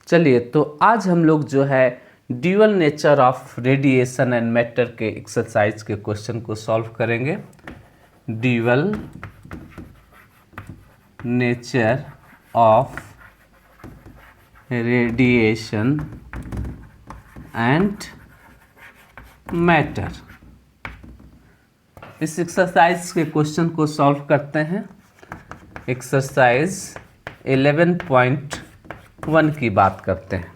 चलिए, तो आज हम लोग जो है dual nature of radiation and matter के एक्सरसाइज के क्वेश्चन को सॉल्व करेंगे। Dual nature of radiation and matter, इस एक्सरसाइज के क्वेश्चन को सॉल्व करते हैं। एक्सरसाइज 11.1 की बात करते हैं।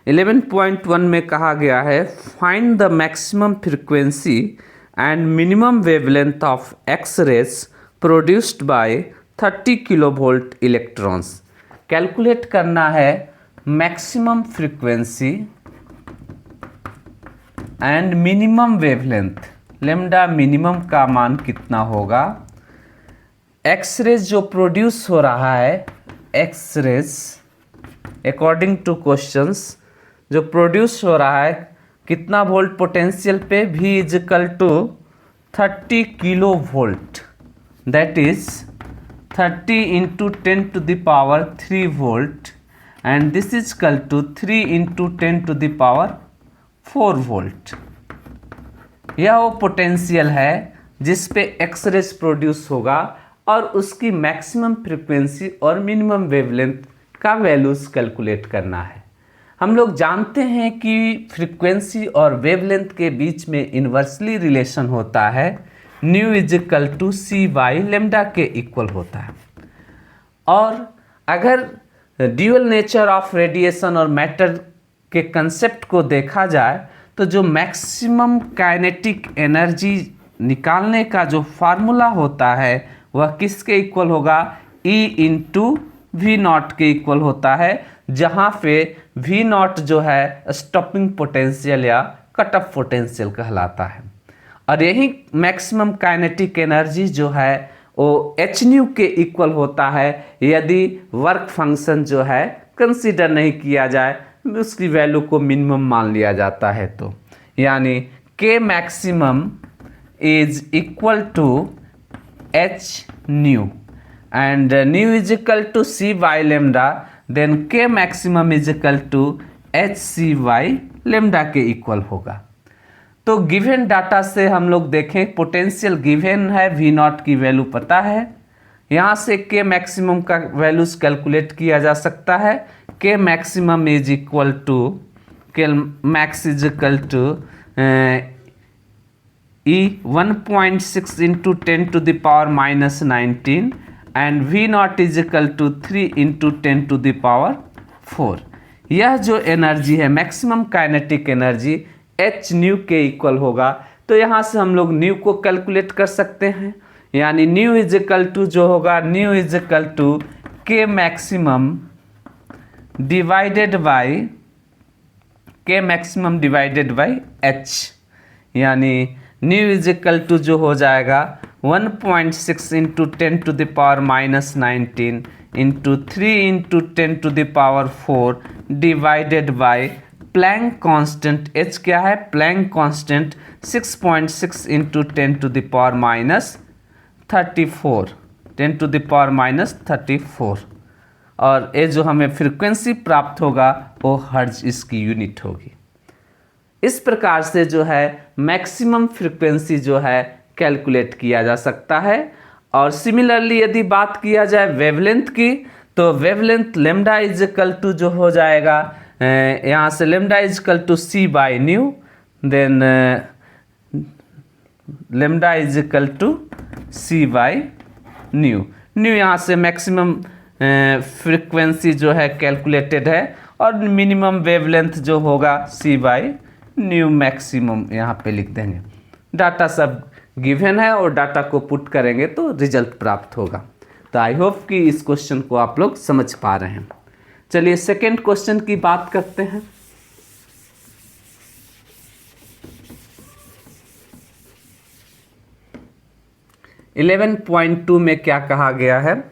11.1 में कहा गया है find the maximum frequency and minimum wavelength of X rays produced by 30 kilovolt electrons. Calculate करना है maximum frequency and minimum wavelength, lambda minimum का मान कितना होगा। एक्स रेज जो प्रोड्यूस हो रहा है, X rays according to questions जो प्रोड्यूस हो रहा है कितना वोल्ट पोटेंशियल पे, V equal to 30 kilo volt, that is 30 into 10 to the power 3 volt and this is equal to 3 into 10 to the power 4 volt. यह वो पोटेंशियल है जिस पे एक्स रेज प्रोड्यूस होगा और उसकी मैक्सिमम फ्रीक्वेंसी और मिनिमम वेवलेंथ का वैल्यूज कैलकुलेट करना है। हम लोग जानते हैं कि फ्रीक्वेंसी और वेवलेंथ के बीच में इन्वर्सली रिलेशन होता है, nu equal to C by lambda के इक्वल होता है। और अगर ड्यूअल नेचर ऑफ रेडिएशन और मैटर के कंसेप्ट को देखा जाए तो जो मैक्सिमम काइनेटिक एनर्जी निकालने का जो फार्मूला होता है वह किसके इक्वल होगा, E इंटू वी नॉट के इक्वल होता है, जहाँ पे वी नॉट जो है स्टॉपिंग पोटेंशियल या कट ऑफ पोटेंशियल कहलाता है। और यही मैक्सिमम काइनेटिक एनर्जी जो है वो एच न्यू के इक्वल होता है यदि वर्क फंक्शन जो है कंसीडर नहीं किया जाए, उसकी वैल्यू को मिनिमम मान लिया जाता है। तो यानी K maximum is equal to H nu and nu is equal to C by lambda, then K maximum is equal to H C by lambda के इक्वल होगा। तो गिवन डाटा से हम लोग देखें, पोटेंशियल गिवन है, वी नॉट की value पता है, यहाँ से के मैक्सिमम का वैल्यूज कैलकुलेट किया जा सकता है। K maximum is equal to, K max is equal to E 1.6 into 10 to the power minus 19 and V naught is equal to 3 into 10 to the power 4। यह जो एनर्जी है maximum kinetic energy H nu के equal होगा। तो यहाँ से हम लोग न्यू को कैलकुलेट कर सकते हैं, यानी न्यू इज इक्वल टू जो होगा, nu is equal to K maximum divided by K maximum divided by H, यानी न्यू इज इक्वल टू जो हो जाएगा 1.6 into 10 to the power minus 19 into 3 into 10 to the power 4 divided by Planck constant. H क्या है, Planck constant 6.6 into 10 to the power minus 34, 10 to the power minus 34। और ये जो हमें फ्रीक्वेंसी प्राप्त होगा वो हर्ट्ज इसकी यूनिट होगी। इस प्रकार से जो है मैक्सिमम फ्रीक्वेंसी जो है कैलकुलेट किया जा सकता है। और सिमिलरली यदि बात किया जाए वेवलेंथ की, तो wavelength lambda is equal to जो हो जाएगा, यहाँ से lambda is equal to C by nu, then lambda is equal to C by nu. Nu यहाँ से मैक्सिमम फ्रीक्वेंसी जो है कैलकुलेटेड है और मिनिमम वेवलेंथ जो होगा सी बाई न्यू मैक्सिमम यहाँ पे लिख देंगे। डाटा सब गिवन है और डाटा को पुट करेंगे तो रिजल्ट प्राप्त होगा। तो आई होप कि इस क्वेश्चन को आप लोग समझ पा रहे हैं। चलिए सेकेंड क्वेश्चन की बात करते हैं। इलेवन 11.2 में क्या कहा गया है,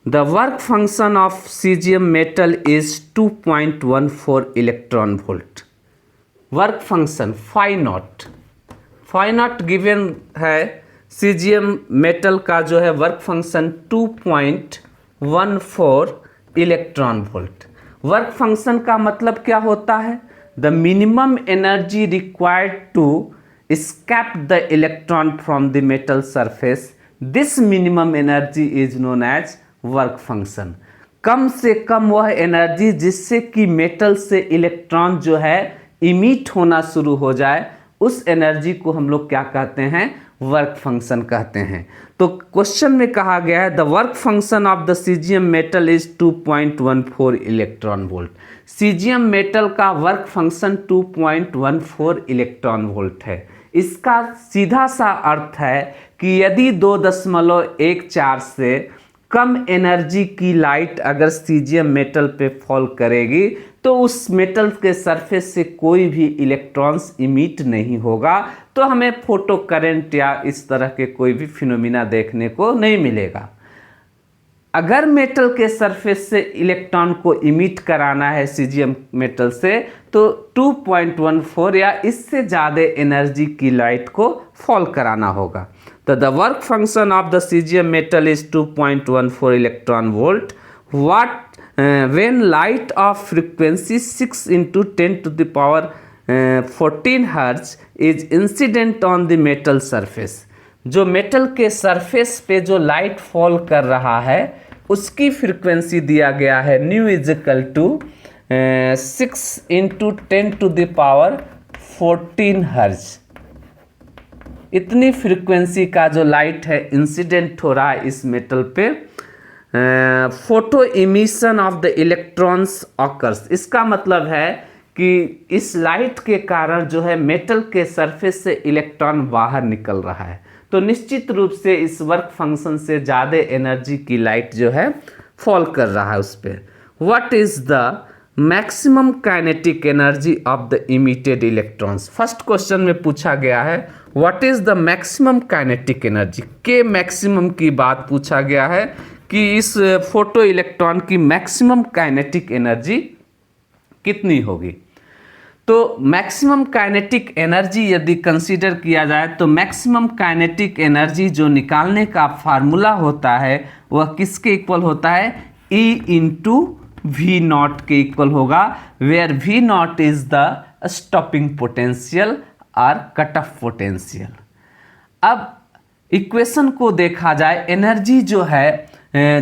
the work function of caesium metal is 2.14 electron volt. Work function phi naught given है, सीजियम मेटल का जो है work function 2.14 electron volt. Work function का मतलब क्या होता है? The minimum energy required to escape the electron from the metal surface. This minimum energy is known as work function. कम से कम वह एनर्जी जिससे कि मेटल से इलेक्ट्रॉन जो है इमिट होना शुरू हो जाए, उस एनर्जी को हम लोग क्या कहते हैं? वर्क फंक्शन कहते हैं। तो क्वेश्चन में कहा गया है the work function of the caesium metal is 2.14 electron volt. Caesium metal का वर्क फंक्शन 2.14 इलेक्ट्रॉन वोल्ट है। इसका सीधा सा अर्थ है कि यदि 2.14 से कम एनर्जी की लाइट अगर सीजियम मेटल पे फॉल करेगी तो उस मेटल के सरफेस से कोई भी इलेक्ट्रॉन्स इमिट नहीं होगा, तो हमें फोटो करंट या इस तरह के कोई भी फिनोमिना देखने को नहीं मिलेगा। अगर मेटल के सरफेस से इलेक्ट्रॉन को इमिट कराना है सीजियम मेटल से, तो 2.14 या इससे ज़्यादा एनर्जी की लाइट को फॉल कराना होगा। तो the work function of the caesium metal is 2.14 electron volt what when light of frequency 6 × 10⁻14 hertz is incident on the metal surface. जो मेटल के सरफेस पे जो लाइट फॉल कर रहा है उसकी फ्रीक्वेंसी दिया गया है nu is equal to 6 × 10⁻14 hertz. इतनी फ्रीक्वेंसी का जो लाइट है इंसिडेंट हो रहा है इस मेटल पे। Photo emission of the electrons occurs, इसका मतलब है कि इस लाइट के कारण जो है मेटल के सरफेस से इलेक्ट्रॉन बाहर निकल रहा है, तो निश्चित रूप से इस वर्क फंक्शन से ज़्यादा एनर्जी की लाइट जो है फॉल कर रहा है उस पर। What is the maximum kinetic energy of the emitted electrons? First question में पूछा गया है what is the maximum kinetic energy. K maximum की बात पूछा गया है कि इस फोटो इलेक्ट्रॉन की मैक्सिमम काइनेटिक एनर्जी कितनी होगी। तो मैक्सिमम काइनेटिक एनर्जी यदि कंसीडर किया जाए तो मैक्सिमम काइनेटिक एनर्जी जो निकालने का फार्मूला होता है वह किसके इक्वल होता है? E × V0 के इक्वल होगा, where V0 is the stopping potential और कट ऑफ पोटेंशियल। अब इक्वेशन को देखा जाए, एनर्जी जो है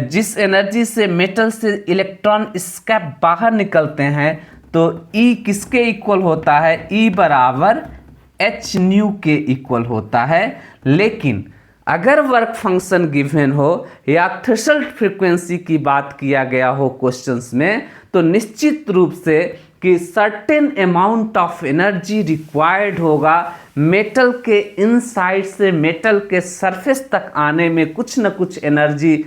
जिस एनर्जी से मेटल से इलेक्ट्रॉन स्कैप बाहर निकलते हैं, तो E किसके इक्वल होता है? E बराबर hν के इक्वल होता है। लेकिन अगर वर्क फंक्शन गिवन हो या थ्रेशोल्ड फ्रीक्वेंसी की बात किया गया हो क्वेश्चंस में, तो निश्चित रूप से कि certain amount of energy required होगा मेटल के इनसाइड से मेटल के सरफेस तक आने में कुछ न कुछ एनर्जी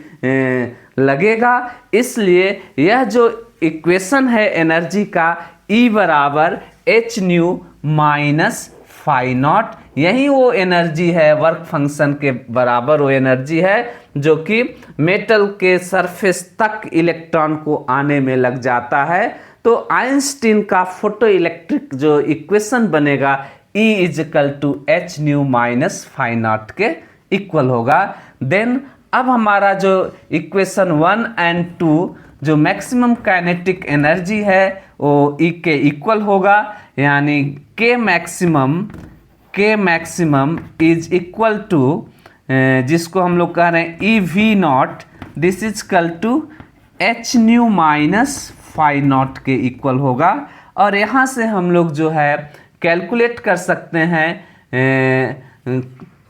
लगेगा। इसलिए यह जो इक्वेशन है एनर्जी का, E बराबर hν माइनस φ0, यही वो एनर्जी है वर्क फंक्शन के बराबर वो एनर्जी है जो कि मेटल के सरफेस तक इलेक्ट्रॉन को आने में लग जाता है। तो आइंस्टीन का फोटो इलेक्ट्रिक जो इक्वेशन बनेगा E = hν माइनस φ0 के इक्वल होगा। देन अब हमारा जो इक्वेशन 1 और 2 जो मैक्सिमम काइनेटिक एनर्जी है वो E के इक्वल होगा, यानी K maximum is equal to जिसको हम लोग कह रहे हैं EV0, this is equal to hν minus φ0 के इक्वल होगा। और यहाँ से हम लोग जो है कैलकुलेट कर सकते हैं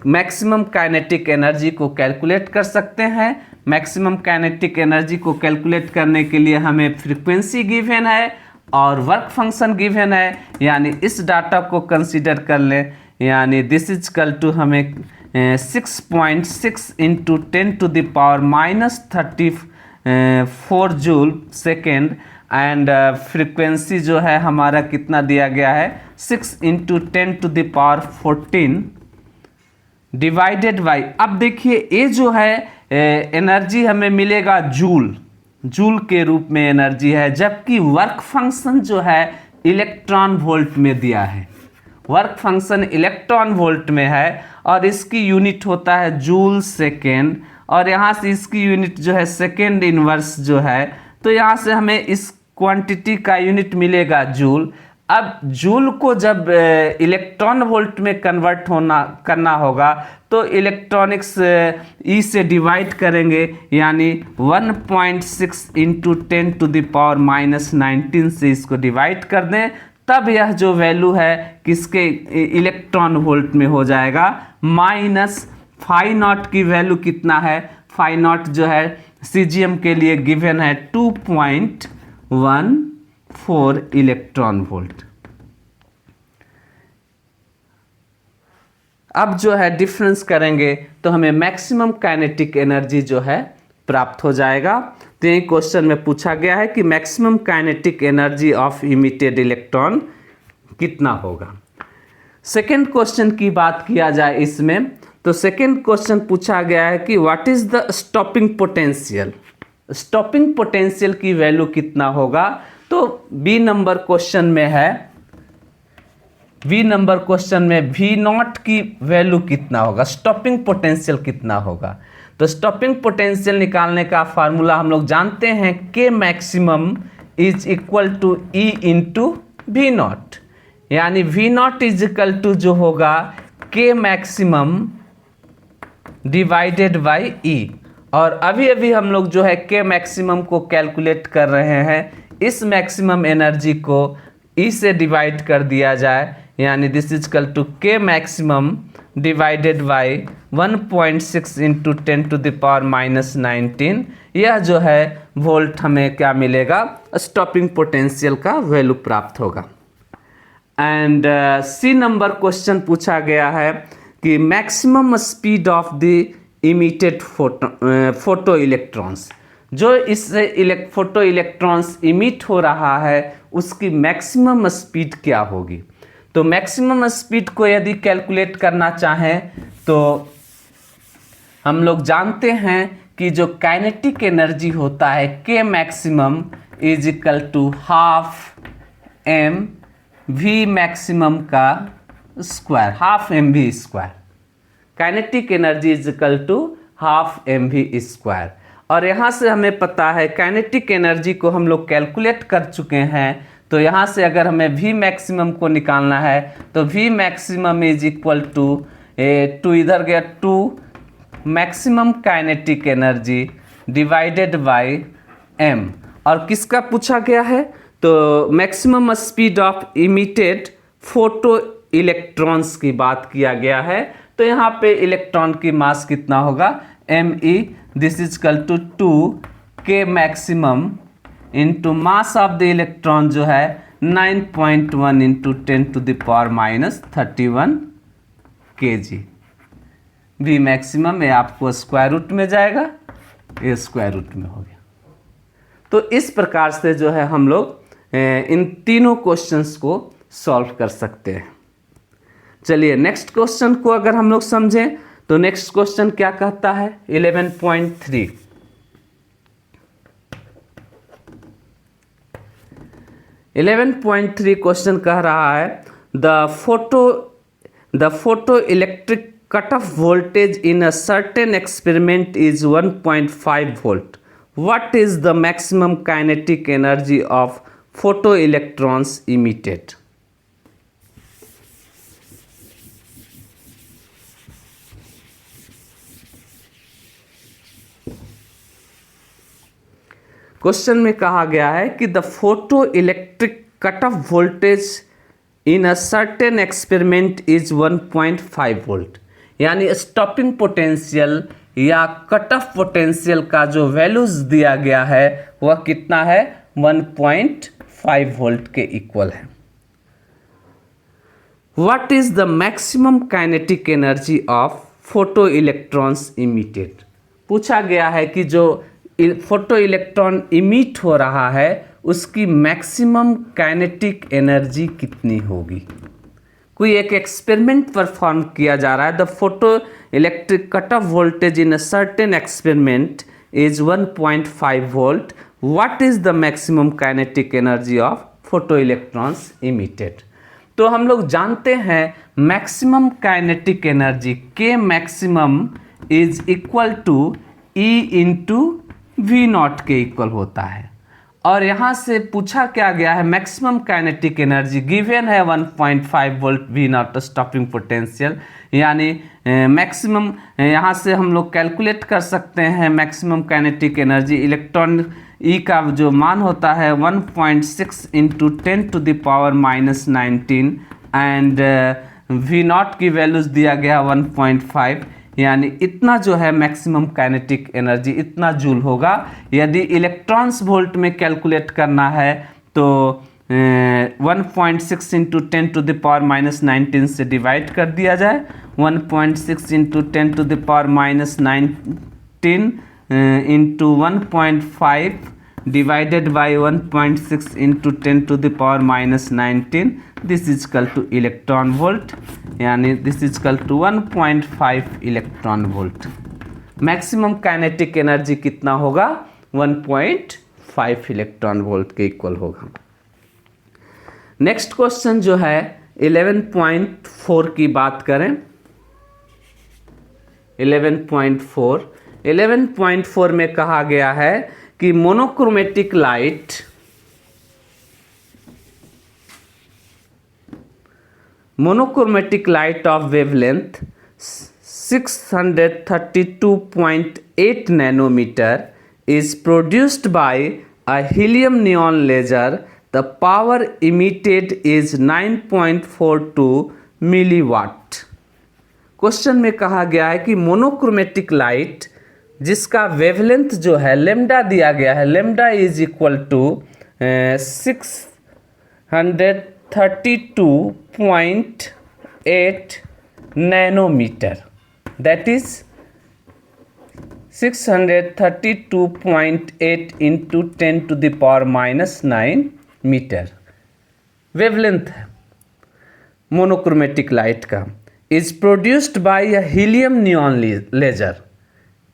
मैक्सिमम काइनेटिक एनर्जी को कैलकुलेट कर सकते हैं। मैक्सिमम काइनेटिक एनर्जी को कैलकुलेट करने के लिए हमें फ्रीक्वेंसी गिवन है और वर्क फंक्शन गिवन है, यानी इस डाटा को कंसीडर कर लें, यानी दिस इज इक्वल टू हमें 6.6 × 10⁻34 जूल सेकेंड एंड फ्रीक्वेंसी जो है हमारा कितना दिया गया है 6 × 10⁻14 डिवाइडेड बाई। अब देखिए ये जो है एनर्जी हमें मिलेगा जूल के रूप में एनर्जी है, जबकि वर्क फंक्शन जो है इलेक्ट्रॉन वोल्ट में दिया है। वर्क फंक्शन इलेक्ट्रॉन वोल्ट में है और इसकी यूनिट होता है जूल सेकेंड, और यहाँ से इसकी यूनिट जो है सेकेंड इनवर्स जो है। तो यहाँ से हमें इस क्वांटिटी का यूनिट मिलेगा जूल। अब जूल को जब इलेक्ट्रॉन वोल्ट में कन्वर्ट करना होगा तो इलेक्ट्रॉनिक्स ई से डिवाइड करेंगे, यानी 1.6 इंटू 10⁻⁻19 से इसको डिवाइड कर दें, तब यह जो वैल्यू है किसके इलेक्ट्रॉन वोल्ट में हो जाएगा। माइनस फाई नॉट की वैल्यू कितना है, फाई नॉट जो है सीजियम के लिए गिवन है 2.14 इलेक्ट्रॉन वोल्ट। अब जो है डिफरेंस करेंगे तो हमें मैक्सिमम काइनेटिक एनर्जी जो है प्राप्त हो जाएगा। तो यही क्वेश्चन में पूछा गया है कि maximum kinetic energy of emitted electron कितना होगा। सेकेंड क्वेश्चन की बात किया जाए इसमें, तो सेकेंड क्वेश्चन पूछा गया है कि what is the stopping potential. Stopping potential की वैल्यू कितना होगा, तो बी नंबर क्वेश्चन में है, बी नंबर क्वेश्चन में वी नॉट की वैल्यू कितना होगा, स्टॉपिंग पोटेंशियल कितना होगा। तो स्टॉपिंग पोटेंशियल निकालने का फार्मूला हम लोग जानते हैं, K maximum is equal to E into V naught, यानी V naught is equal to जो होगा के मैक्सिमम डिवाइडेड बाई ई। और अभी अभी हम लोग जो है के मैक्सिमम को कैलकुलेट कर रहे हैं, इस मैक्सिमम एनर्जी को ई से डिवाइड कर दिया जाए, यानी this is equal to K maximum divided by 1.6 into 10⁻⁻19। यह जो है वोल्ट हमें क्या मिलेगा, स्टॉपिंग पोटेंशियल का वैल्यू प्राप्त होगा। एंड सी नंबर क्वेश्चन पूछा गया है कि maximum speed of the emitted photo electrons, जो इससे फोटो इलेक्ट्रॉन्स इमिट हो रहा है उसकी मैक्सिमम स्पीड क्या होगी। तो मैक्सिमम स्पीड को यदि कैलकुलेट करना चाहें तो हम लोग जानते हैं कि जो काइनेटिक एनर्जी होता है K maximum is equal to half M V maximum का square, half M V square. Kinetic energy is equal to half M V square. और यहाँ से हमें पता है काइनेटिक एनर्जी को हम लोग कैलकुलेट कर चुके हैं, तो यहाँ से अगर हमें वी मैक्सिमम को निकालना है तो V maximum is equal to इधर गया 2 maximum kinetic energy divided by m. और किसका पूछा गया है, तो maximum speed of emitted photo electrons की बात किया गया है। तो यहाँ पे इलेक्ट्रॉन की मास कितना होगा, m E, this is equal to 2 K maximum into mass of the electron जो है 9.1 इंटू 10⁻⁻31 kg। वी मैक्सिमम ये आपको स्क्वायर रूट में जाएगा, ये स्क्वायर रूट में हो गया। तो इस प्रकार से जो है हम लोग इन तीनों क्वेश्चंस को सॉल्व कर सकते हैं। चलिए नेक्स्ट क्वेश्चन को अगर हम लोग समझें तो नेक्स्ट क्वेश्चन क्या कहता है, 11.3। 11.3 क्वेश्चन कह रहा है the photo electric cut off voltage in a certain experiment is 1.5 volt. What is the maximum kinetic energy of photo electrons emitted. Question में कहा गया है कि the photo electric cut off voltage in a certain experiment is 1.5 volt, यानी stopping potential या cut off potential का जो values दिया गया है वह कितना है, 1.5 वोल्ट के इक्वल है। What is the maximum kinetic energy of photo electrons emitted. पूछा गया है कि जो फोटो इलेक्ट्रॉन इमिट हो रहा है उसकी मैक्सिमम काइनेटिक एनर्जी कितनी होगी। कोई एक एक्सपेरिमेंट परफॉर्म किया जा रहा है, the photo electric cut off voltage in a certain experiment is 1.5 volt. What is the maximum kinetic energy of photo electrons emitted. तो हम लोग जानते हैं maximum kinetic energy K maximum is equal to E into V naught के equal होता है। और यहाँ से पूछा क्या गया है, मैक्सिमम काइनेटिक एनर्जी गिवन है 1.5 volt V not stopping potential, यानी मैक्सिमम यहाँ से हम लोग कैलकुलेट कर सकते हैं मैक्सिमम काइनेटिक एनर्जी। इलेक्ट्रॉन ई का जो मान होता है 1.6 इंटू 10⁻⁻19 एंड वी नॉट की वैल्यूज दिया गया 1.5, यानी इतना जो है मैक्सिमम काइनेटिक एनर्जी इतना जूल होगा। यदि इलेक्ट्रॉन्स वोल्ट में कैलकुलेट करना है तो 1.6 इंटू 10⁻⁻19 से डिवाइड कर दिया जाए। 1.6 into 10⁻⁻19 into 1.5 divided by 1.6 into 10⁻⁻19, this is equal to electron volt, यानी this is equal to 1.5 electron volt. Maximum kinetic energy कितना होगा, 1.5 इलेक्ट्रॉन वोल्ट के इक्वल होगा। नेक्स्ट क्वेश्चन जो है 11.4 की बात करें। 11.4 में कहा गया है कि monochromatic light of wavelength 632.8 nanometre is produced by a helium neon laser. The power emitted is 9.42 milliwatt. Question में कहा गया है कि मोनोक्रोमेटिक लाइट जिसका वेवलेंथ जो है लेमडा दिया गया है, lambda is equal to 632.8 nanometre, that is 632.8 into 10⁻⁻9 metre wavelength है मोनोक्रोमेटिक लाइट का। Is produced by a helium neon laser.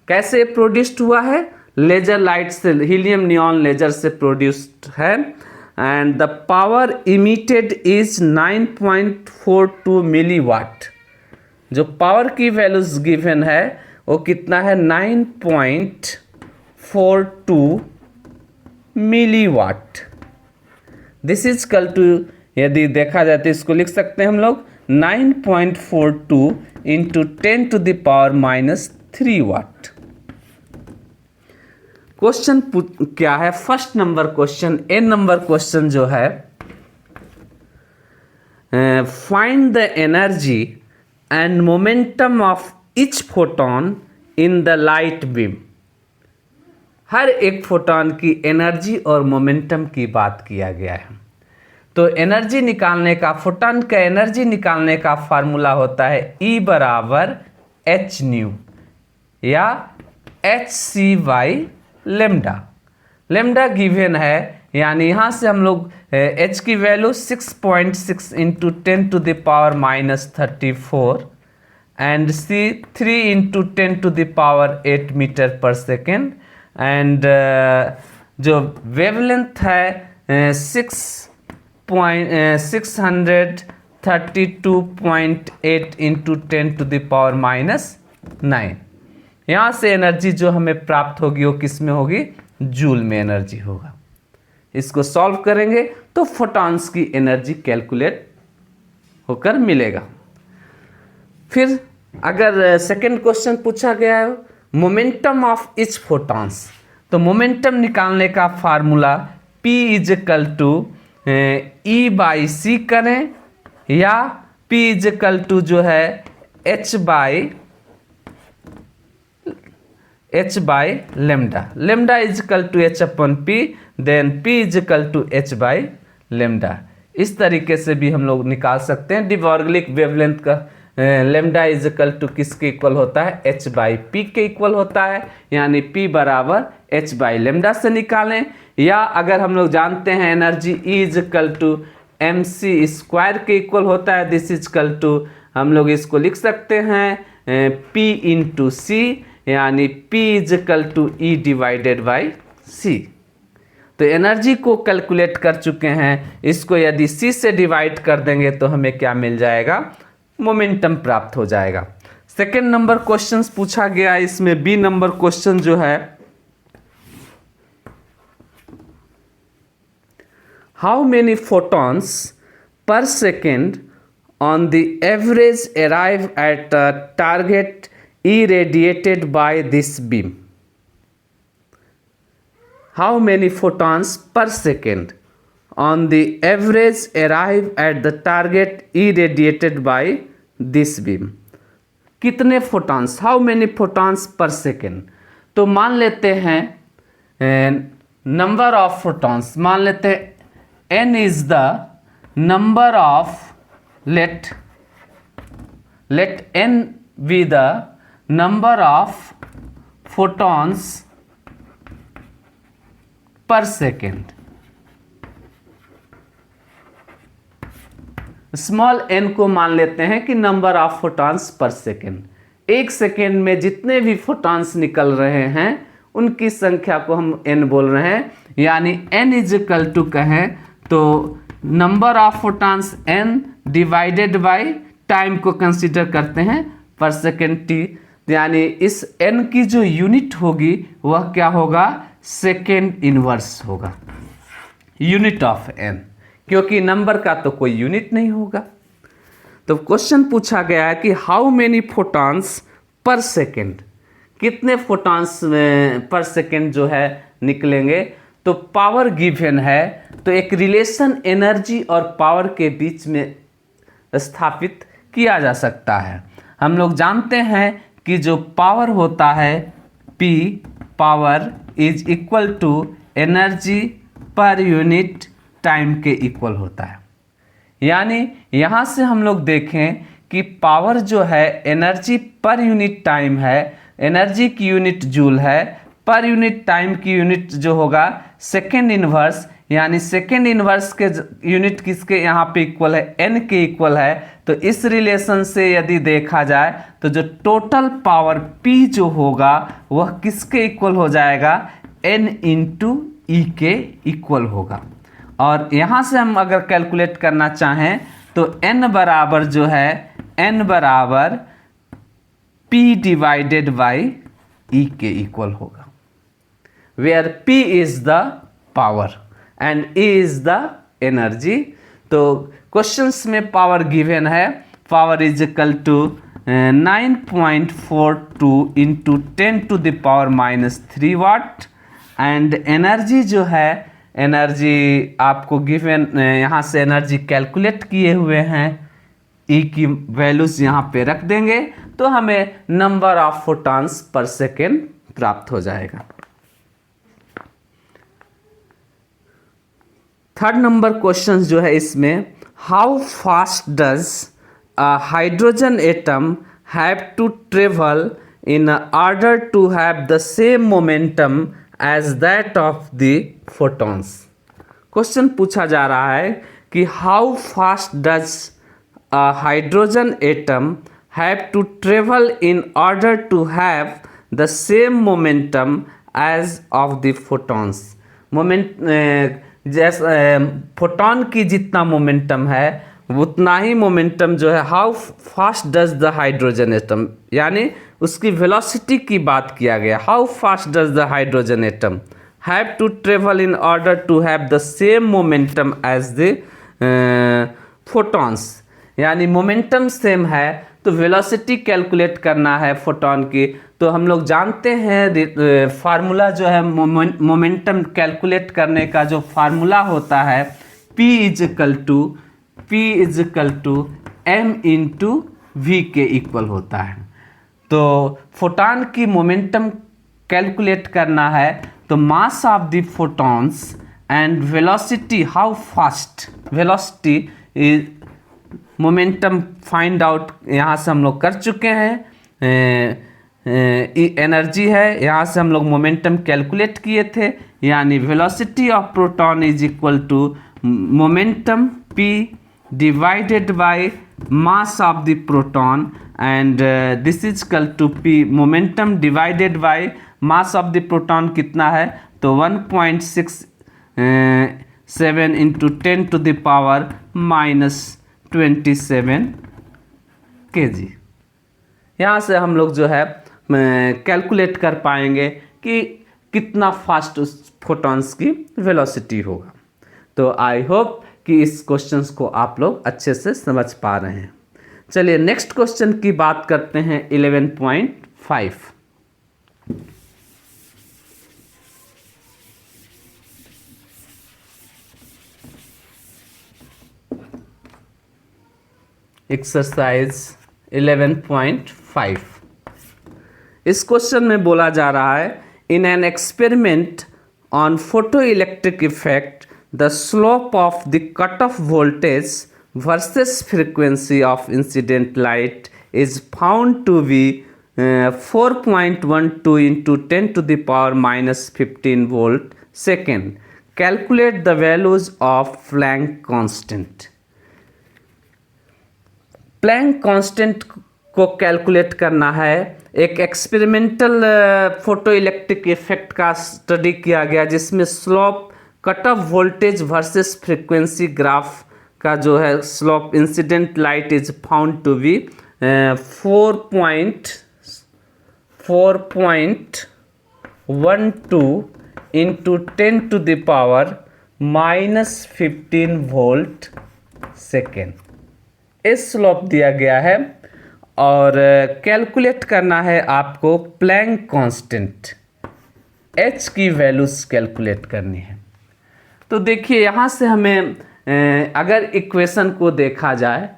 कैसे प्रोड्यूस्ड हुआ है, लेजर लाइट से, हीलियम नियॉन लेजर से प्रोड्यूस्ड है। And the power emitted is 9.42 milliwatt. जो power की वैल्यूज गिवन है वो कितना है, 9.42 milliwatt. This is equal to, यदि देखा जाए तो इसको लिख सकते हैं हम लोग 9.42 इंटू 10⁻³ वाट। क्वेश्चन क्या है, first number question, A number question जो है, find the energy and momentum of each photon in the light beam. हर एक फोटोन की एनर्जी और मोमेंटम की बात किया गया है। तो एनर्जी निकालने का, फोटोन का एनर्जी निकालने का फार्मूला होता है E बराबर एच न्यू या hc/λ। लेमडा गिवन है, यानी यहाँ से हम लोग h की value 6.6 into 10⁻⁻34 and c 3 into 10⁸ metre per second, and जो वेवलेंथ है 632.8 इंटू 10⁻⁹। यहाँ से एनर्जी जो हमें प्राप्त होगी वो किस में होगी, जूल में एनर्जी होगा। इसको सॉल्व करेंगे तो फोटॉन्स की एनर्जी कैलकुलेट होकर मिलेगा। फिर अगर सेकंड क्वेश्चन पूछा गया है मोमेंटम ऑफ ईच फोटॉन्स, तो मोमेंटम निकालने का formula P is equal to E/c करें या P इज इक्वल टू जो है h/λ। Lambda is equal to h/p, then P is equal to h/λ। इस तरीके से भी हम लोग निकाल सकते हैं। डिबॉर्गलिक वेवलेंथ का लेमडा इज इक्वल टू किसके इक्वल होता है, h/p के इक्वल होता है, यानी P बराबर h/λ से निकालें। या अगर हम लोग जानते हैं energy E is equal to mc² के इक्वल होता है, दिस इज इक्वल टू, हम लोग इसको लिख सकते हैं P इंटू C, यानी P is equal to E divided by C। तो एनर्जी को कैलकुलेट कर चुके हैं, इसको यदि C से डिवाइड कर देंगे तो हमें क्या मिल जाएगा, मोमेंटम प्राप्त हो जाएगा। सेकेंड नंबर क्वेश्चन पूछा गया, इसमें बी नंबर क्वेश्चन जो है how many photons per second on the average arrive at a target irradiated by this beam? How many photons per second on the average arrive at the target irradiated by this beam? कितने photons? How many photons per second? तो मान लेते हैं number of photons, मान लेते हैं n is the number of, let n be the number of photons per second. Small n को मान लेते हैं कि number of photons per second. एक सेकेंड में जितने भी फोटॉन्स निकल रहे हैं उनकी संख्या को हम n बोल रहे हैं, यानी n इज इक्वल टू कहें तो number of photons n divided by time को कंसीडर करते हैं पर सेकेंड t, यानी इस n की जो यूनिट होगी वह क्या होगा, सेकेंड इनवर्स होगा, यूनिट ऑफ n, क्योंकि नंबर का तो कोई यूनिट नहीं होगा। तो क्वेश्चन पूछा गया है कि how many photons per second, कितने फोटॉन्स पर सेकेंड जो है निकलेंगे। तो पावर गिवन है तो एक रिलेशन एनर्जी और पावर के बीच में स्थापित किया जा सकता है। हम लोग जानते हैं कि जो पावर होता है P power is equal to energy per unit time के इक्वल होता है। यानी यहाँ से हम लोग देखें कि पावर जो है एनर्जी पर यूनिट टाइम है, एनर्जी की यूनिट जूल है, पर यूनिट टाइम की यूनिट जो होगा सेकेंड इनवर्स, यानी सेकेंड इनवर्स के यूनिट किसके यहाँ पे इक्वल है, n के इक्वल है। तो इस रिलेशन से यदि देखा जाए तो जो टोटल पावर P जो होगा वह किसके इक्वल हो जाएगा, n इंटू ई के इक्वल होगा। और यहाँ से हम अगर कैलकुलेट करना चाहें तो n बराबर जो है n बराबर P डिवाइडेड बाई ई के इक्वल होगा, where P is the power and E is the energy. तो क्वेश्चंस में पावर गिवन है, power is equal to 9.42 into 10⁻³ watt, and energy जो है, एनर्जी आपको गिवन, यहाँ से एनर्जी कैलकुलेट किए हुए हैं, E की वैल्यूज यहाँ पे रख देंगे तो हमें number of photons per second प्राप्त हो जाएगा। थर्ड नंबर क्वेश्चन जो है इसमें, how fast does a hydrogen atom have to travel in order to have the same momentum as that of the photons. Question पूछा जा रहा है कि how fast does a hydrogen atom have to travel in order to have the same momentum as of the photons. जैसे photon की जितना momentum है उतना ही मोमेंटम जो है, how fast does the hydrogen atom, यानी उसकी वेलोसिटी की बात किया गया। How fast does the hydrogen atom have to travel in order to have the same momentum as the photons, यानी मोमेंटम सेम है तो वेलोसिटी कैलकुलेट करना है फोटॉन की। तो हम लोग जानते हैं फार्मूला जो है मोमेंटम कैलकुलेट करने का जो फार्मूला होता है P is equal to m into V के इक्वल होता है। तो फोटॉन की मोमेंटम कैलकुलेट करना है तो mass of the photons and velocity, how fast velocity is momentum find out यहाँ से हम लोग कर चुके हैं। एनर्जी है, यहाँ से हम लोग मोमेंटम कैलकुलेट किए थे, यानी velocity of proton is equal to momentum P divided by mass of the proton, and this is equal to P momentum divided by mass of the proton कितना है, तो 1.67 इंटू 10⁻⁻27 kg। यहाँ से हम लोग जो है कैलकुलेट कर पाएंगे कि कितना फास्ट उस फोटॉन्स की वेलोसिटी होगा। तो आई होप कि इस क्वेश्चंस को आप लोग अच्छे से समझ पा रहे हैं। चलिए नेक्स्ट क्वेश्चन की बात करते हैं 11.5। एक्सरसाइज 11.5। इस क्वेश्चन में बोला जा रहा है in an experiment on photo electric effect the slope of the cut off voltage versus frequency of incident light is found to be 4.12 into 10⁻⁻15 volt second. Calculate the values of Planck constant. Planck constant को calculate करना है। एक experimental photo electric effect का study किया गया जिसमें slope cut off voltage versus frequency graph का जो है slope incident light is found to be 4.12 into 10⁻⁻15 volt second. इस स्लोप दिया गया है और कैलकुलेट करना है आपको प्लैंक कांस्टेंट h की वैल्यूज कैलकुलेट करनी है। तो देखिए यहाँ से हमें अगर इक्वेशन को देखा जाए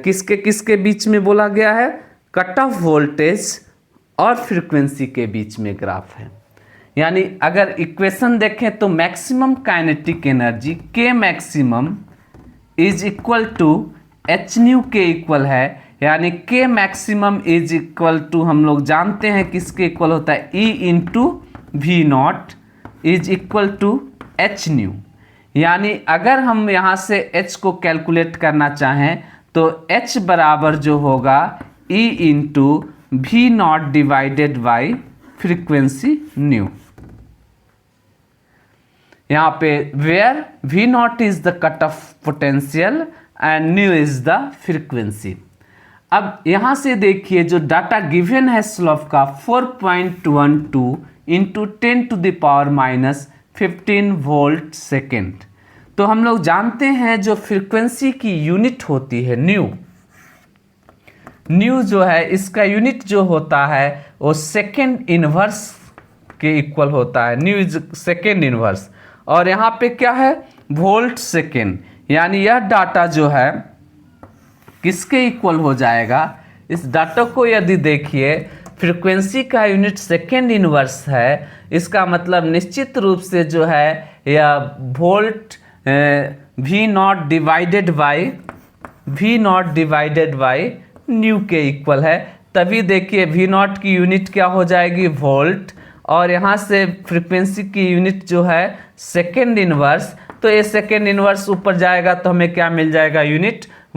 किसके किसके बीच में बोला गया है, कट ऑफ वोल्टेज और फ्रीक्वेंसी के बीच में ग्राफ है। यानी अगर इक्वेशन देखें तो maximum kinetic energy K maximum is equal to H nu के इक्वल है। यानी K maximum is equal to हम लोग जानते हैं किसके इक्वल होता है, E into V naught is equal to H nu. यानी अगर हम यहाँ से H को कैलकुलेट करना चाहें तो H बराबर जो होगा E into V naught divided by frequency nu. यहाँ पे where V naught is the cut off potential and nu is the frequency. अब यहाँ से देखिए जो डाटा गिवन है स्लोप का 4.12 इंटू 10⁻⁻15 वोल्ट सेकेंड। तो हम लोग जानते हैं जो फ्रीक्वेंसी की यूनिट होती है न्यू जो है इसका यूनिट जो होता है वो सेकेंड इनवर्स के इक्वल होता है। न्यू इज सेकेंड इनवर्स और यहाँ पे क्या है वोल्ट सेकेंड। यानी यह डाटा जो है किसके इक्वल हो जाएगा, इस डाटा को यदि देखिए फ्रीक्वेंसी का यूनिट सेकेंड इनवर्स है, इसका मतलब निश्चित रूप से जो है यह volt V naught divided by new के इक्वल है। तभी देखिए वी नॉट की यूनिट क्या हो जाएगी वोल्ट और यहाँ से फ्रीक्वेंसी की यूनिट जो है सेकेंड इनवर्स। तो ये सेकेंड इनवर्स ऊपर जाएगा तो हमें क्या मिल जाएगा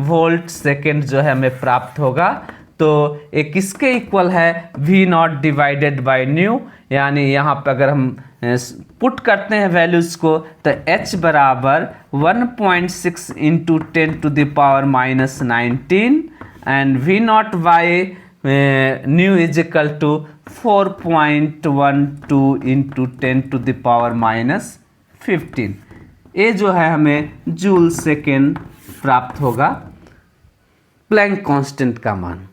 वोल्ट सेकेंड जो है हमें प्राप्त होगा। तो ये किसके इक्वल है, V naught divided by nu. यानी यहाँ पर अगर हम पुट करते हैं वैल्यूज़ को तो h बराबर 1.6 into 10⁻⁻19 and V naught by nu is equal to 4.12 into 10⁻⁻15। ये जो है हमें जूल सेकेंड प्राप्त होगा प्लैंक कांस्टेंट का मान।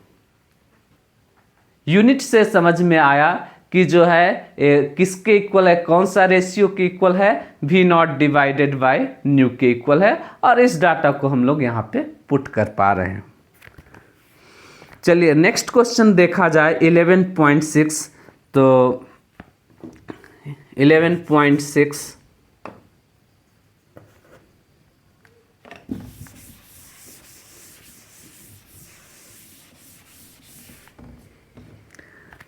यूनिट से समझ में आया कि जो है किसके इक्वल है, कौन सा रेशियो के इक्वल है, V naught divided by nu के इक्वल है और इस डाटा को हम लोग यहाँ पे पुट कर पा रहे हैं। चलिए नेक्स्ट क्वेश्चन देखा जाए 11.6। तो 11.6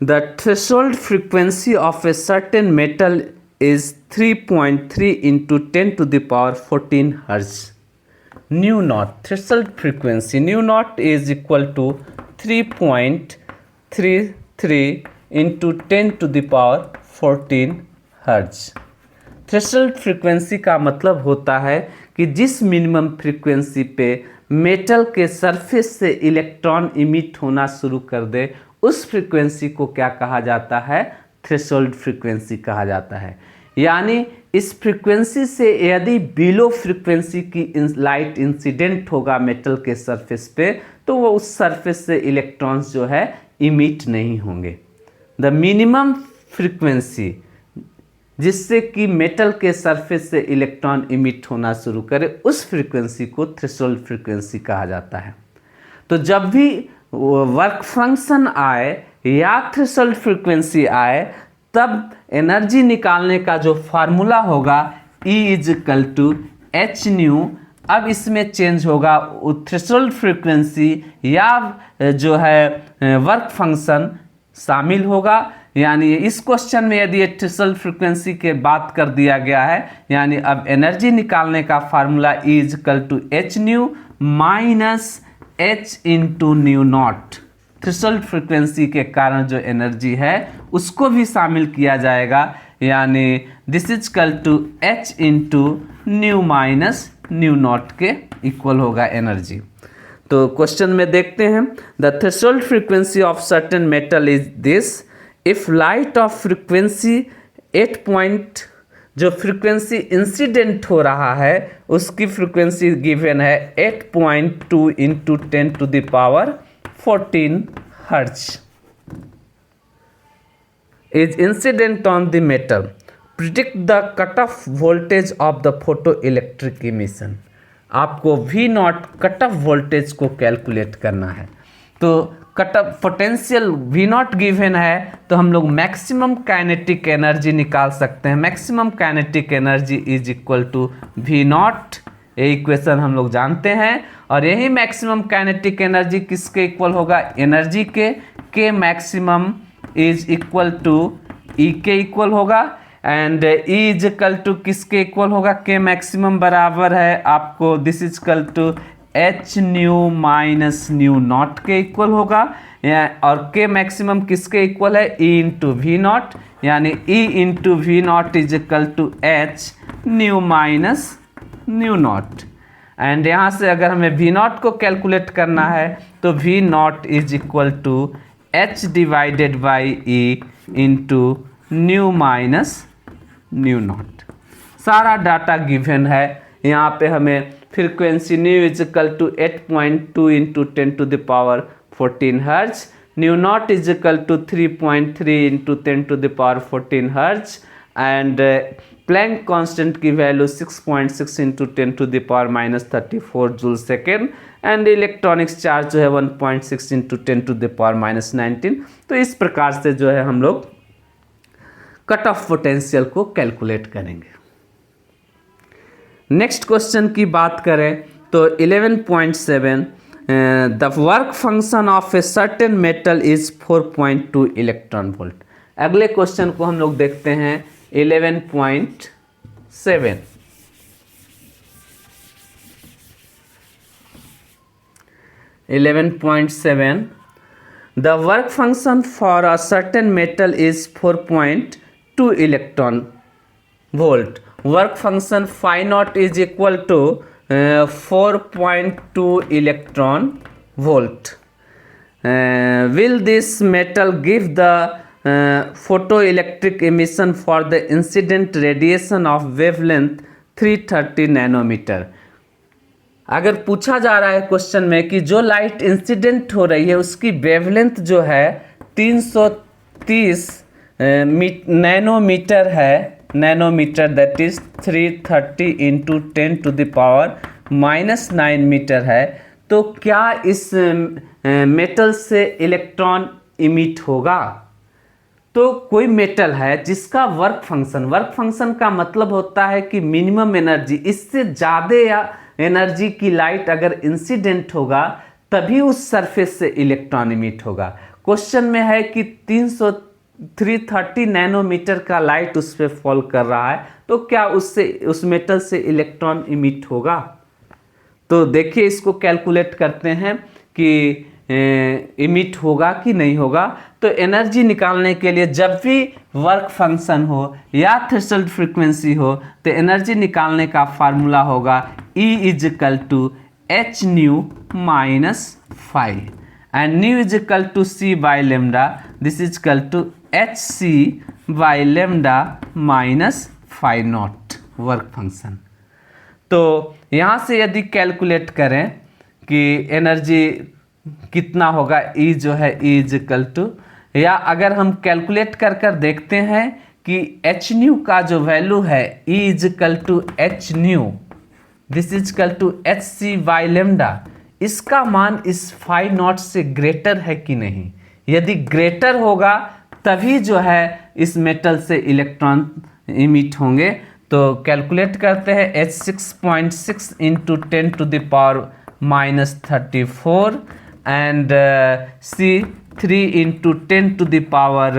The threshold frequency of a certain metal is 3.3 into 10⁻14 Hz. Nu naught, threshold frequency nu naught is equal to 3.33 into 10⁻14 Hz. Threshold frequency का मतलब होता है कि जिस मिनिमम फ्रीक्वेंसी पे मेटल के सरफेस से इलेक्ट्रॉन इमिट होना शुरू कर दे उस फ्रीक्वेंसी को क्या कहा जाता है, थ्रेशोल्ड फ्रीक्वेंसी कहा जाता है। यानी इस फ्रीक्वेंसी से यदि बिलो फ्रीक्वेंसी की लाइट इंसिडेंट होगा मेटल के सरफेस पे, तो वो उस सरफेस से इलेक्ट्रॉन्स जो है इमिट नहीं होंगे। द मिनिमम फ्रीक्वेंसी जिससे कि मेटल के सरफेस से इलेक्ट्रॉन इमिट होना शुरू करे, उस फ्रीक्वेंसी को थ्रेशोल्ड फ्रीक्वेंसी कहा जाता है। तो जब भी वर्क फंक्शन आए या थ्रेशोल्ड फ्रीक्वेंसी आए, तब एनर्जी निकालने का जो फार्मूला होगा E = h न्यू। अब इसमें चेंज होगा, थ्रेशोल्ड फ्रीक्वेंसी या जो है वर्क फंक्शन शामिल होगा। यानी इस क्वेश्चन में यदि थ्रेशोल्ड फ्रीक्वेंसी के बात कर दिया गया है, यानी अब एनर्जी निकालने का formula E = h new minus h × new not. Threshold frequency के कारण जो एनर्जी है उसको भी शामिल किया जाएगा, यानी this is equal to h × nu minus nu naught के इक्वल होगा एनर्जी। तो क्वेश्चन में देखते हैं, the threshold frequency of certain metal is this if light of frequency 8 point, जो फ्रीक्वेंसी इंसिडेंट हो रहा है उसकी फ्रीक्वेंसी गिवन है 8.2 × 10⁻14 hertz is incident on the metal. Predict the cutoff voltage of the photoelectric emission. आपको V0 कटऑफ वोल्टेज को calculate करना है। तो कटऑफ पोटेंशियल V0 गिवन है, तो हम लोग मैक्सिमम काइनेटिक एनर्जी निकाल सकते हैं। Maximum kinetic energy is equal to V0, ये इक्वेशन हम लोग जानते हैं। और यही मैक्सिमम काइनेटिक एनर्जी किसके इक्वल होगा? Energy K maximum is equal to E के इक्वल होगा। And E is equal to किसके इक्वल होगा? के मैक्सिमम बराबर है आपको this is equal to H nu minus nu naught के इक्वल होगा। और के मैक्सिमम किसके इक्वल है? ई इंटू वी नॉट, यानी E into V naught is equal to H nu minus nu naught. And यहाँ से अगर हमें वी नॉट को कैलकुलेट करना है तो V naught is equal to h divided by E into nu minus nu naught. सारा डाटा गिवन है। यहाँ पे हमें frequency nu is equal to 8.2 × 10⁻14 hertz, nu naught is equal to 3.3 × 10⁻14 hertz, and Planck constant की value 6.6 × 10⁻−34 joule second, and electronics charge जो है 1.6 × 10⁻−19। तो इस प्रकार से जो है हम लोग कट ऑफ पोटेंशियल को कैलकुलेट करेंगे। नेक्स्ट क्वेश्चन की बात करें तो 11.7 the work function of a certain metal is 4.2 electron volt. अगले क्वेश्चन को हम लोग देखते हैं 11.7। The work function for a certain metal is 4.2 electron volt. Work function phi naught is equal to 4.2 electron volt. Will this metal give the photoelectric emission for the incident radiation of wavelength 330 nanometre. अगर पूछा जा रहा है question में कि जो light incident हो रही है उसकी वेवलेंथ जो है 330 नैनोमीटर है, नैनोमीटर दैट इज 330 × 10⁻⁻9 मीटर है, तो क्या इस मेटल से इलेक्ट्रॉन इमिट होगा? तो कोई मेटल है जिसका वर्क फंक्शन का मतलब होता है कि मिनिमम एनर्जी, इससे ज़्यादा या एनर्जी की लाइट अगर इंसिडेंट होगा तभी उस सरफेस से इलेक्ट्रॉन इमिट होगा। क्वेश्चन में है कि 330 नैनोमीटर का लाइट उस पर फॉल कर रहा है, तो क्या उससे उस मेटल से इलेक्ट्रॉन इमिट होगा? तो देखिए इसको कैलकुलेट करते हैं कि इमिट होगा कि नहीं होगा। तो एनर्जी निकालने के लिए जब भी वर्क फंक्शन हो या थ्रेशोल्ड फ्रीक्वेंसी हो तो एनर्जी निकालने का फार्मूला होगा E is equal to H nu minus phi, and nu is equal to C by lambda, this is equal to H C by lambda minus phi naught work function. तो यहाँ से यदि calculate करें कि energy कितना होगा, ई जो है ई इज इक्वल टू, या अगर हम कैलकुलेट कर कर देखते हैं कि एच न्यू का जो वैल्यू है E is equal to H nu, this is equal to H C by lambda, इसका मान इस फाई नॉट से ग्रेटर है कि नहीं। यदि ग्रेटर होगा तभी जो है इस मेटल से इलेक्ट्रॉन इमिट होंगे। तो कैलकुलेट करते हैं, H 6.6 into 10 to the power -34 and C 3 into 10 to the power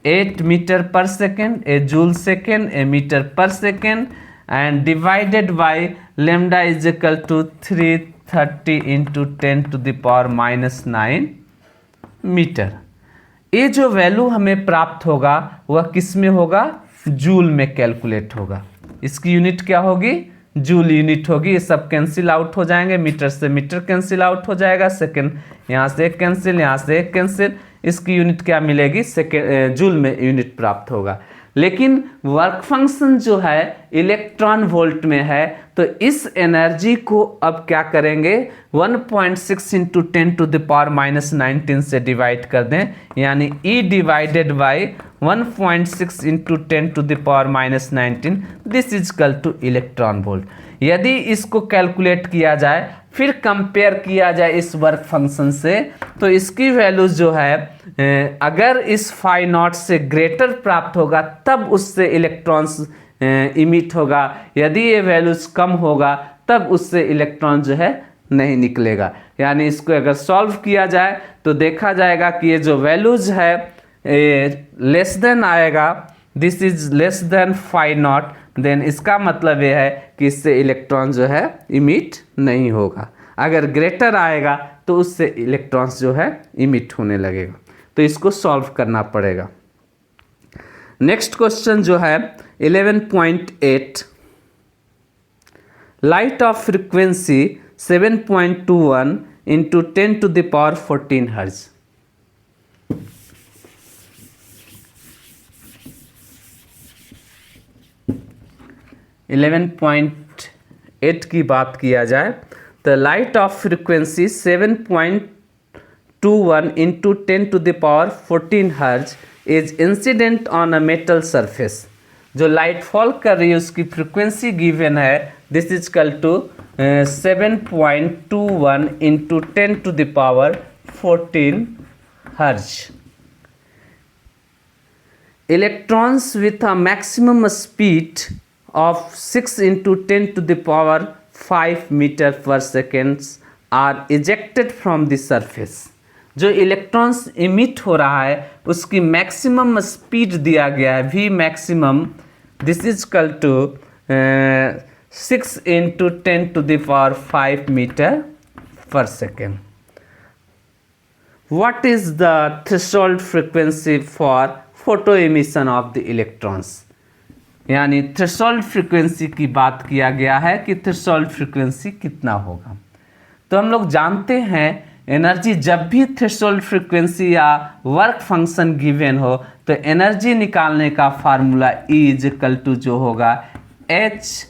8 metre per second, a joule second, a metre per second, and divided by lambda is equal to 330 into 10 to the power -9 metre. ये जो value हमें प्राप्त होगा वह किस में होगा, joule में कैलकुलेट होगा। इसकी यूनिट क्या होगी, जूल यूनिट होगी। ये सब कैंसिल आउट हो जाएंगे, मीटर से मीटर कैंसिल आउट हो जाएगा, सेकेंड यहाँ से एक कैंसिल, यहाँ से एक कैंसिल, इसकी यूनिट क्या मिलेगी, सेकेंड जूल में यूनिट प्राप्त होगा। लेकिन वर्क फंक्शन जो है इलेक्ट्रॉन वोल्ट में है, तो इस एनर्जी को अब क्या करेंगे, 1.6 इंटू 10 टू द पावर -19 से डिवाइड कर दें, यानी E divided by 1.6 into 10 to the power -19, this is equal to electron volt. यदि इसको कैलकुलेट किया जाए, फिर कंपेयर किया जाए इस वर्क फंक्शन से, तो इसकी वैल्यू जो है अगर इस फाई नॉट से ग्रेटर प्राप्त होगा तब उससे इलेक्ट्रॉन्स इमिट होगा। यदि ये वैल्यूज कम होगा तब उससे इलेक्ट्रॉन जो है नहीं निकलेगा। यानी इसको अगर सॉल्व किया जाए तो देखा जाएगा कि ये जो वैल्यूज है लेस देन आएगा, this is less than phi naught, then इसका मतलब ये है कि इससे इलेक्ट्रॉन जो है इमिट नहीं होगा। अगर ग्रेटर आएगा तो उससे इलेक्ट्रॉन्स जो है इमिट होने लगेगा। तो इसको सॉल्व करना पड़ेगा। नेक्स्ट क्वेश्चन जो है 11.8, light of frequency 7.21 into 10 to the power 14 hertz. Eleven point 8 की बात किया जाए तो light of frequency 7.21 into 10 to the power 14 hertz is incident on a metal surface. जो लाइट फॉल कर रही है उसकी फ्रीक्वेंसी गिवन है, this is equal to 7.21 into 10 to the power 14 hertz. Electrons with a maximum speed of 6 into 10 to the power 5 meter per seconds are ejected from the surface। जो electrons emit हो रहा है उसकी मैक्सिमम स्पीड दिया गया है, v maximum, this is equal to 6 into 10 to the power 5 meter per second। What is the threshold frequency for photo emission of the electrons? यानी threshold frequency की बात किया गया है कि थ्रेशोल्ड फ्रीक्वेंसी कितना होगा। तो हम लोग जानते हैं एनर्जी, जब भी थ्रेशोल्ड फ्रीक्वेंसी या वर्क फंक्शन गिवन हो तो एनर्जी निकालने का formula E is equal to जो होगा h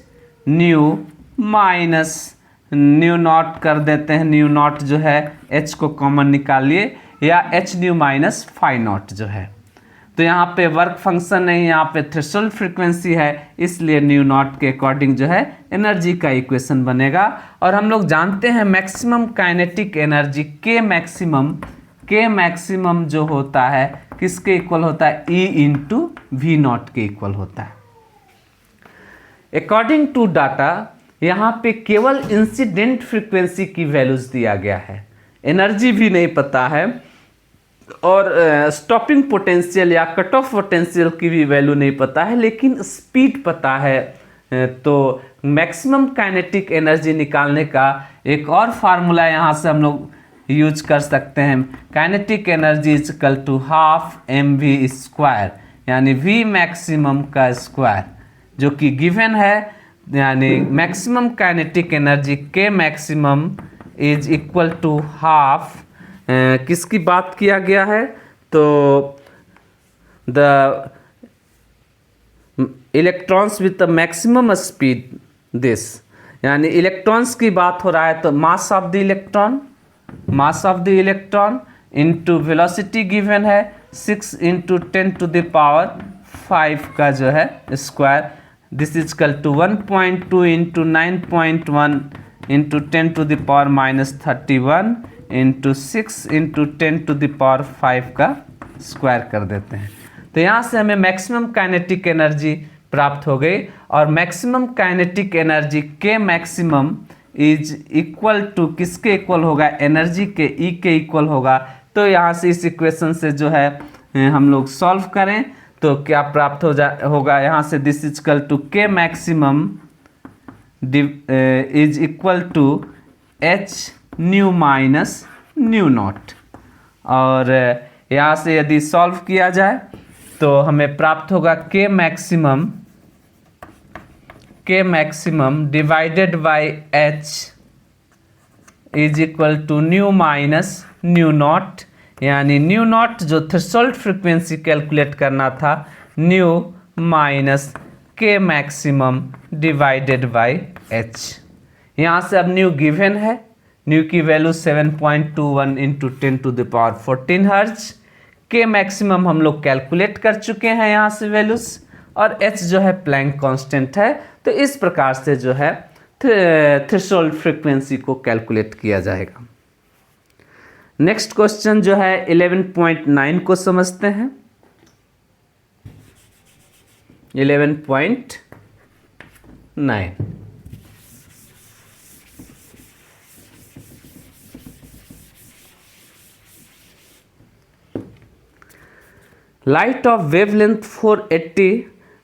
nu minus nu naught कर देते हैं, न्यू नॉट जो है H को कॉमन निकालिए, या h nu minus phi naught जो है। तो यहाँ पे वर्क फंक्शन नहीं, यहाँ पे थ्रेशोल्ड फ्रीक्वेंसी है, इसलिए न्यू नॉट के अकॉर्डिंग जो है एनर्जी का इक्वेशन बनेगा। और हम लोग जानते हैं maximum kinetic energy K maximum जो होता है किसके इक्वल होता है, E इंटू वी नॉट के इक्वल होता है। अकॉर्डिंग टू डाटा यहाँ पे केवल इंसिडेंट फ्रीक्वेंसी की वैल्यूज दिया गया है, एनर्जी भी नहीं पता है, और स्टॉपिंग पोटेंशियल या कट ऑफ पोटेंशियल की भी वैल्यू नहीं पता है, लेकिन स्पीड पता है। तो मैक्सिमम काइनेटिक एनर्जी निकालने का एक और फार्मूला यहाँ से हम लोग यूज कर सकते हैं, kinetic energy is equal to half mv square, यानी v मैक्सिमम का स्क्वायर जो कि गिवन है, यानी maximum kinetic energy K maximum is equal to half किसकी बात किया गया है, तो the electrons with the maximum speed this, यानी इलेक्ट्रॉन्स की बात हो रहा है तो mass of the electron into velocity given है 6 × 10⁵ का जो है square, this is equal to 1.2 × 9.1 × 10⁻31 × 6 × 10⁵ का स्क्वायर कर देते हैं। तो यहाँ से हमें मैक्सिमम काइनेटिक एनर्जी प्राप्त हो गई, और maximum kinetic energy K maximum is equal to किसके इक्वल होगा, एनर्जी के, ई के इक्वल होगा। तो यहाँ से इस इक्वेशन से जो है हम लोग सॉल्व करें तो क्या प्राप्त होगा यहाँ से, this is equal to K maximum is equal to H nu minus nu naught. और यहाँ से यदि सॉल्व किया जाए तो हमें प्राप्त होगा K maximum divided by h is equal to nu minus nu naught, यानी न्यू नॉट जो थ्रेशोल्ड फ्रीक्वेंसी कैलकुलेट करना था, nu minus K maximum divided by h. यहाँ से अब न्यू गिवन है, न्यू की वैल्यू 7.21 × 10⁻14 हर्ट्ज। के मैक्सिमम हम लोग कैलकुलेट कर चुके हैं यहाँ से वैल्यूज, और एच जो है प्लैंक कांस्टेंट है। तो इस प्रकार से जो है थ्रेशोल्ड फ्रीक्वेंसी को कैलकुलेट किया जाएगा। नेक्स्ट क्वेश्चन जो है 11.9 को समझते हैं। 11.9 light of wavelength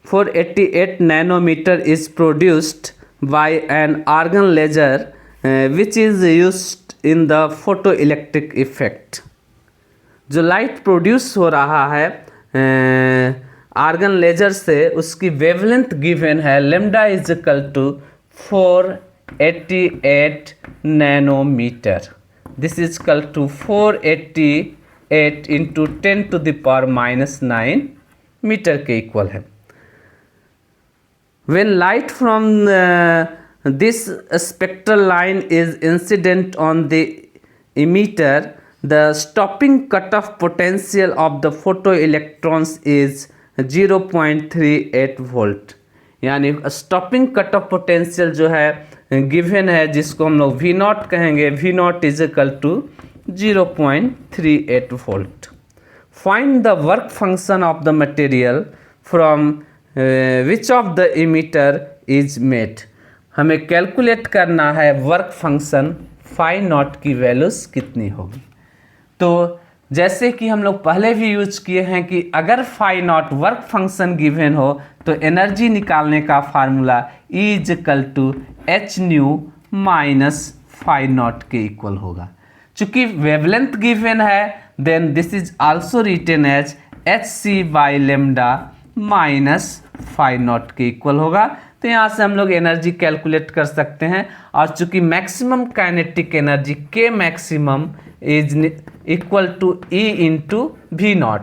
488 nanometer is produced by an argon laser which is used in the photoelectric effect। जो लाइट प्रोड्यूस हो रहा है आर्गन लेजर से, उसकी वेवलेंथ गिवन है lambda is equal to 488 nanometre. This is equal to 488 × 10⁻⁹ metre के equal है। When light from this spectral line is incident on the emitter, the stopping cutoff potential of the photoelectrons is 0.38 volt। यानी stopping cutoff potential जो है given है, जिसको हम लोग V naught कहेंगे, V naught is equal to 0.38 volt। Find the work function of the material from which of the emitter is made। हमें calculate करना है वर्क फंक्शन फाई नॉट की वैल्यूज कितनी होगी। तो जैसे कि हम लोग पहले भी यूज किए हैं कि अगर phi naught work function given हो तो एनर्जी निकालने का formula E is equal to H nu minus phi naught के इक्वल होगा। चूंकि वेवलेंथ गिवन है, then this is also written as h C by lambda minus phi naught के equal होगा। तो यहाँ से हम लोग एनर्जी कैलकुलेट कर सकते हैं। और चूंकि maximum kinetic energy K maximum is equal to E into V naught,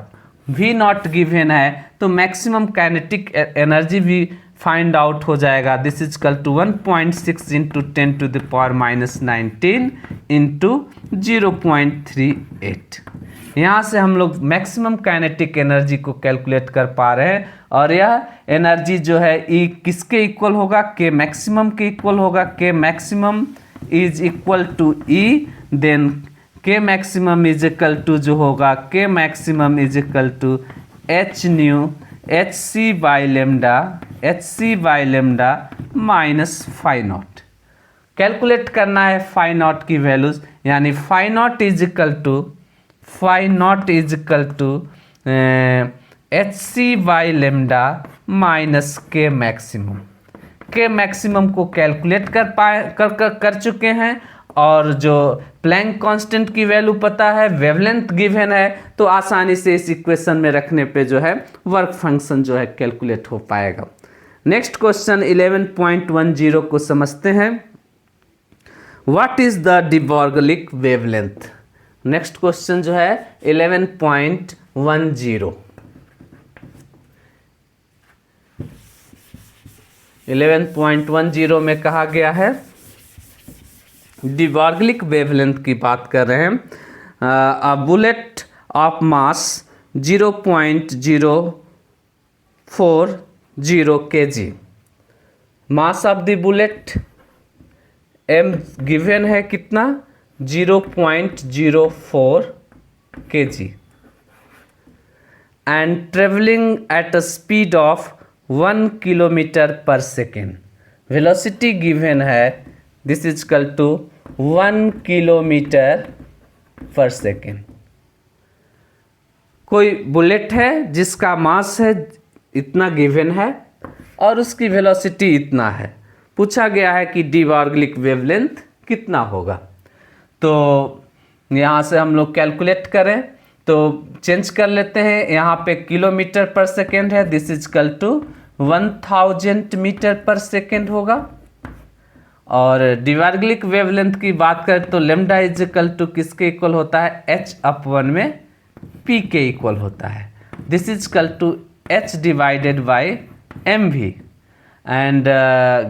V naught given है तो मैक्सिमम काइनेटिक एनर्जी भी फाइंड आउट हो जाएगा। This is equal to 1.6 × 10⁻⁹ into 0.38। यहाँ से हम लोग मैक्सिमम काइनेटिक एनर्जी को कैलकुलेट कर पा रहे हैं। और यह एनर्जी जो है ई किसके इक्वल होगा, के मैक्सिमम के इक्वल होगा। K maximum is equal to E, then K maximum is equal to जो होगा, K maximum is equal to H nu h C by lambda minus phi naught. Calculate करना है phi naught की values, यानी phi naught is equal to H C by lambda minus K maximum. K maximum को calculate कर चुके हैं, और जो प्लैंक कांस्टेंट की वैल्यू पता है, वेवलेंथ गिवन है, तो आसानी से इस इक्वेशन में रखने पे जो है वर्क फंक्शन जो है कैलकुलेट हो पाएगा। नेक्स्ट क्वेश्चन 11.10 को समझते हैं। What is the D-Broglie wavelength. Next question जो है 11.10। 11.10 में कहा गया है, डिवार्गलिक वेवलेंथ की बात कर रहे हैं। A bullet of mass 0.040 kg, mass of the bullet m given है कितना, 0.04 kg, and travelling at a speed of 1 kilometre per second, velocity given है, this is equal to 1 kilometre per second. कोई bullet है जिसका मास है इतना given है और उसकी वेलोसिटी इतना है, पूछा गया है कि डिवार्गलिक वेवलेंथ कितना होगा। तो यहाँ से हम लोग कैलकुलेट करें तो चेंज कर लेते हैं, यहाँ पे किलोमीटर पर सेकेंड है, this is equal to 1000 metre per second होगा। और डिवार्गलिक वेवलेंथ की बात करें तो लेमडा इज इक्वल टू किसके इक्वल होता है, h/1 में p के इक्वल होता है, this is equal to h divided by mv, and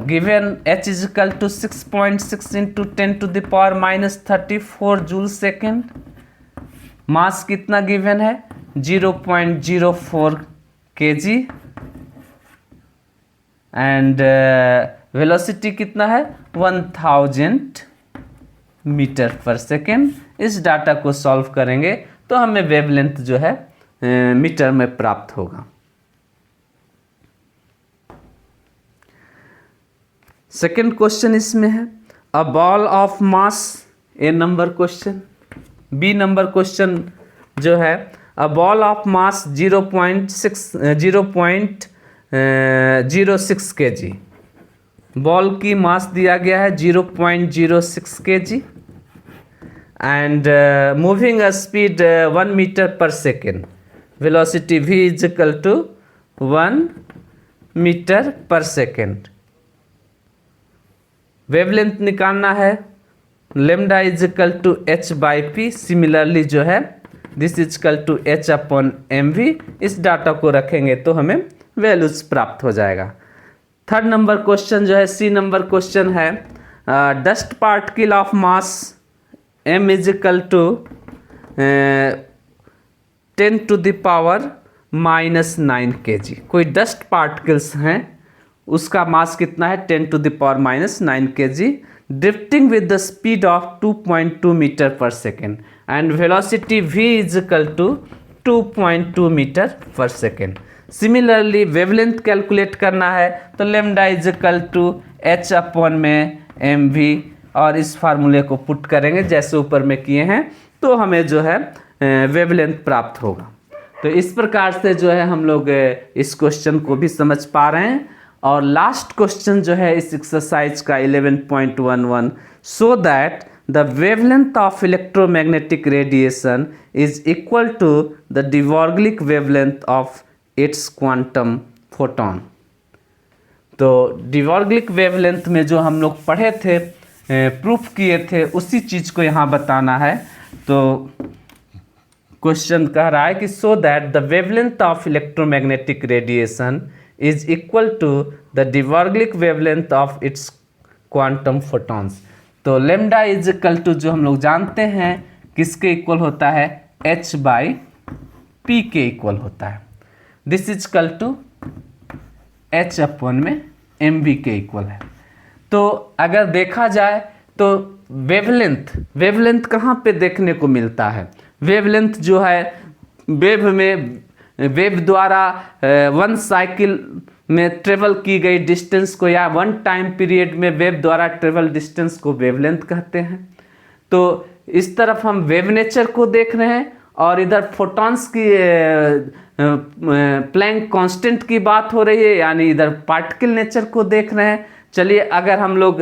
given h is equal to 6.6 into 10⁻⁻34 joule second, mass कितना गिवन है 0.04 kg, एंड वेलोसिटी कितना है 1000 मीटर पर सेकेंड। इस डाटा को सॉल्व करेंगे तो हमें वेवलेंथ जो है मीटर में प्राप्त होगा। सेकेंड क्वेश्चन इसमें है, a ball of mass, A number question. B number question जो है, a ball of mass 0.06 kg, ball की मास दिया गया है 0.06 kg, and moving a speed 1 metre per second, velocity v is equal to 1 metre per second. Wavelength निकालना है, lambda is equal to h/p, similarly जो है this is equal to h/mv। इस data को रखेंगे तो हमें वैल्यूज प्राप्त हो जाएगा। थर्ड नंबर क्वेश्चन जो है, सी नंबर क्वेश्चन है, dust particle of mass m is equal to 10⁻⁻9 kg, कोई डस्ट पार्टिकल्स हैं उसका मास कितना है 10⁻⁻9 kg, drifting with the speed of 2.2 metre per second, and velocity v is equal to 2.2 metre per second. Similarly wavelength calculate करना है तो lambda is equal to h/1 में mv, और इस फार्मूले को पुट करेंगे जैसे ऊपर में किए हैं तो हमें जो है वेवलेंथ प्राप्त होगा। तो इस प्रकार से जो है हम लोग इस क्वेश्चन को भी समझ पा रहे हैं। और लास्ट क्वेश्चन जो है इस एक्सरसाइज का 11.11, so that the wavelength of electromagnetic radiation is equal to the de Broglie wavelength of its quantum photon. तो डिवार्गलिक वेवलेंथ में जो हम लोग पढ़े थे, प्रूफ किए थे, उसी चीज़ को यहाँ बताना है। तो क्वेश्चन कह रहा है कि so that the wavelength of electromagnetic radiation is equal to the de Broglie wavelength of its quantum photons. तो लेमडा इज इक्वल टू जो हम लोग जानते हैं किसके इक्वल होता है, h/p के इक्वल होता है, this is equal to h/1 में mv के इक्वल है। तो अगर देखा जाए तो वेवलेंथ कहाँ पे देखने को मिलता है, वेवलेंथ जो है वेव द्वारा 1 साइकिल में ट्रेवल की गई डिस्टेंस को या 1 टाइम पीरियड में वेव द्वारा ट्रेवल डिस्टेंस को वेवलेंथ कहते हैं। तो इस तरफ हम वेव नेचर को देख रहे हैं और इधर फोटॉन्स की प्लैंक कांस्टेंट की बात हो रही है, यानी इधर पार्टिकल नेचर को देख रहे हैं। चलिए अगर हम लोग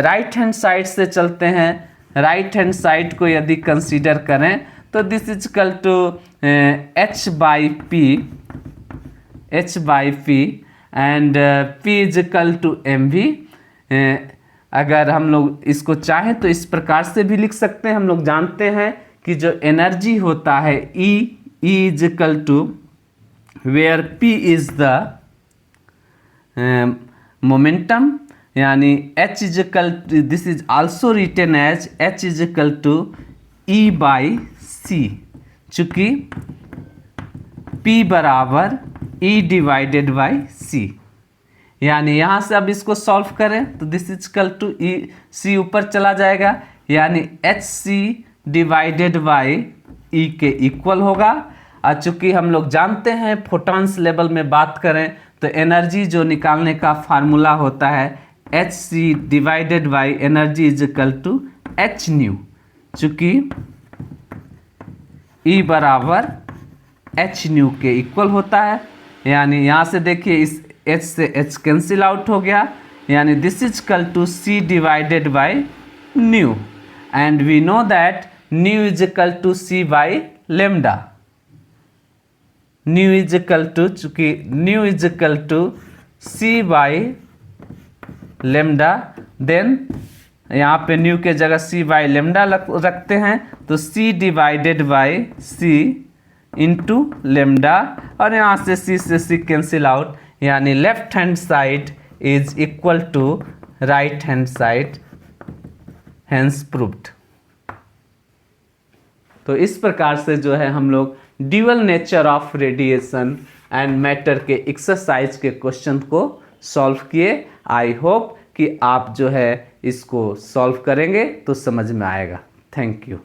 राइट हैंड साइड से चलते हैं, राइट हैंड साइड को यदि कंसीडर करें तो this is equal to h/p and p is equal to mv। अगर हम लोग इसको चाहें तो इस प्रकार से भी लिख सकते हैं। हम लोग जानते हैं कि जो एनर्जी होता है E is equal to where P is the momentum यानी H is equal to, this is also written as H is equal to E by C, चूंकि P बराबर E डिवाइडेड बाई सी। यानी यहाँ से अब इसको सॉल्व करें तो this is equal to E, C ऊपर चला जाएगा, यानी HC डिवाइडेड बाई E के इक्वल होगा। और चूंकि हम लोग जानते हैं फोटॉन्स लेवल में बात करें तो एनर्जी जो निकालने का फार्मूला होता है HC divided by energy is equal to H nu, चूंकि E बराबर H न्यू के इक्वल होता है। यानी यहाँ से देखिए इस H से H कैंसिल आउट हो गया, यानी this is equal to C divided by nu, and we know that nu is equal to C by lambda. Nu is equal to, चूंकि nu is equal to C by lambda, then यहाँ पे new के जगह C by lambda रखते हैं तो C divided by C into lambda, और यहाँ से C कैंसिल आउट, यानी left hand side is equal to right hand side, hence proved. तो इस प्रकार से जो है हम लोग dual nature of radiation and matter के एक्सरसाइज के क्वेश्चन को सॉल्व किए। आई होप कि आप जो है इसको सॉल्व करेंगे तो समझ में आएगा। Thank you.